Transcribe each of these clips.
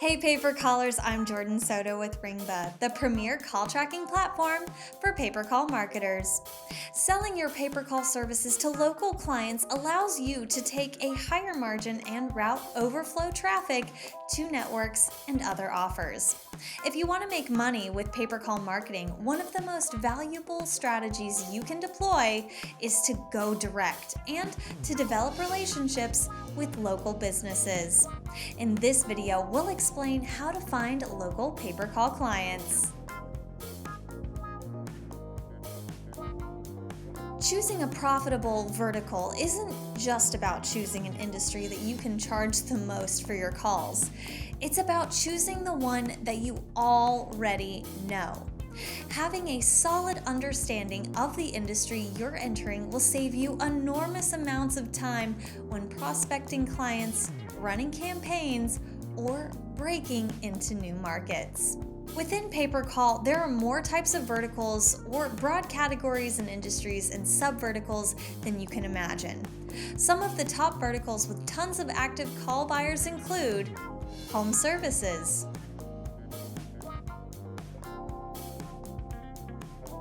Hey paper callers, I'm Jordan Soto with Ringba, the premier call tracking platform for paper call marketers. Selling your paper call services to local clients allows you to take a higher margin and route overflow traffic to networks and other offers. If you want to make money with paper call marketing, one of the most valuable strategies you can deploy is to go direct and to develop relationships with local businesses. In this video, we'll explain how to find local paper call clients. Choosing a profitable vertical isn't just about choosing an industry that you can charge the most for your calls. It's about choosing the one that you already know. Having a solid understanding of the industry you're entering will save you enormous amounts of time when prospecting clients, running campaigns, or breaking into new markets. Within pay-per call, there are more types of verticals or broad categories and industries and sub-verticals than you can imagine. Some of the top verticals with tons of active call buyers include home services,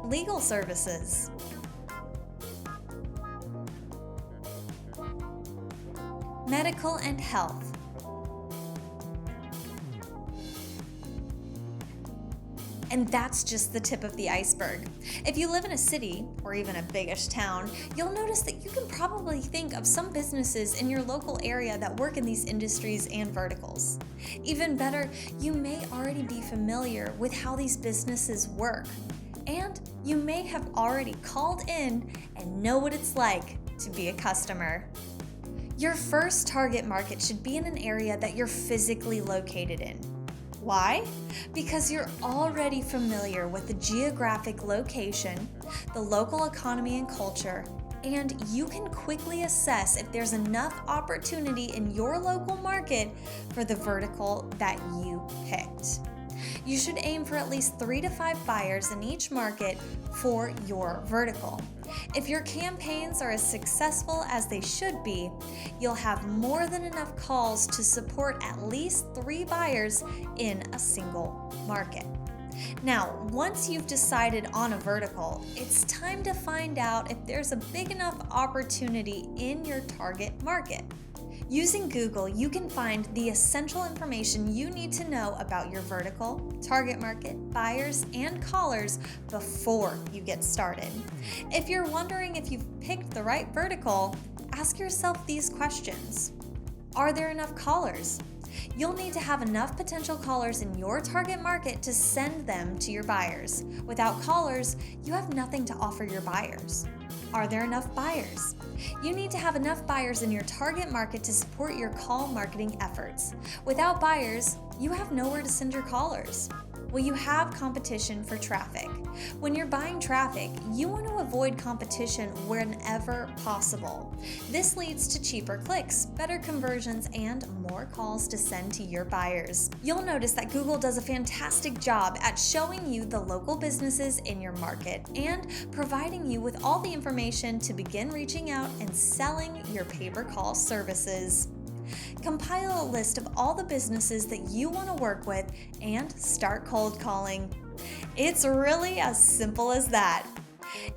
legal services, medical and health, and that's just the tip of the iceberg. If you live in a city or even a biggish town, you'll notice that you can probably think of some businesses in your local area that work in these industries and verticals. Even better, you may already be familiar with how these businesses work, and you may have already called in and know what it's like to be a customer. Your first target market should be in an area that you're physically located in. Why? Because you're already familiar with the geographic location, the local economy and culture, and you can quickly assess if there's enough opportunity in your local market for the vertical that you picked. You should aim for at least 3 to 5 buyers in each market for your vertical. If your campaigns are as successful as they should be, you'll have more than enough calls to support at least 3 buyers in a single market. Now, once you've decided on a vertical, it's time to find out if there's a big enough opportunity in your target market. Using Google, you can find the essential information you need to know about your vertical, target market, buyers, and callers before you get started. If you're wondering if you've picked the right vertical, ask yourself these questions. Are there enough callers? You'll need to have enough potential callers in your target market to send them to your buyers. Without callers, you have nothing to offer your buyers. Are there enough buyers? You need to have enough buyers in your target market to support your call marketing efforts. Without buyers, you have nowhere to send your callers. Will you have competition for traffic? When you're buying traffic, you want to avoid competition whenever possible. This leads to cheaper clicks, better conversions, and more calls to send to your buyers. You'll notice that Google does a fantastic job at showing you the local businesses in your market and providing you with all the information to begin reaching out and selling your pay-per-call services. Compile a list of all the businesses that you want to work with and start cold calling. It's really as simple as that.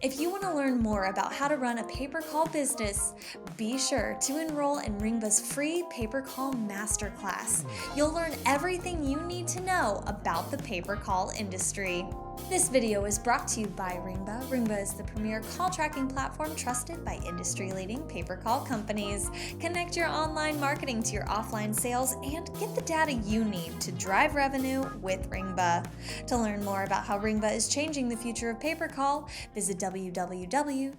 If you want to learn more about how to run a pay-per-call business, be sure to enroll in Ringba's free pay-per-call masterclass. You'll learn everything you need to know about the pay-per-call industry. This video is brought to you by Ringba. Ringba is the premier call tracking platform trusted by industry-leading pay-per-call companies. Connect your online marketing to your offline sales and get the data you need to drive revenue with Ringba. To learn more about how Ringba is changing the future of pay-per-call, visit www.ringba.com.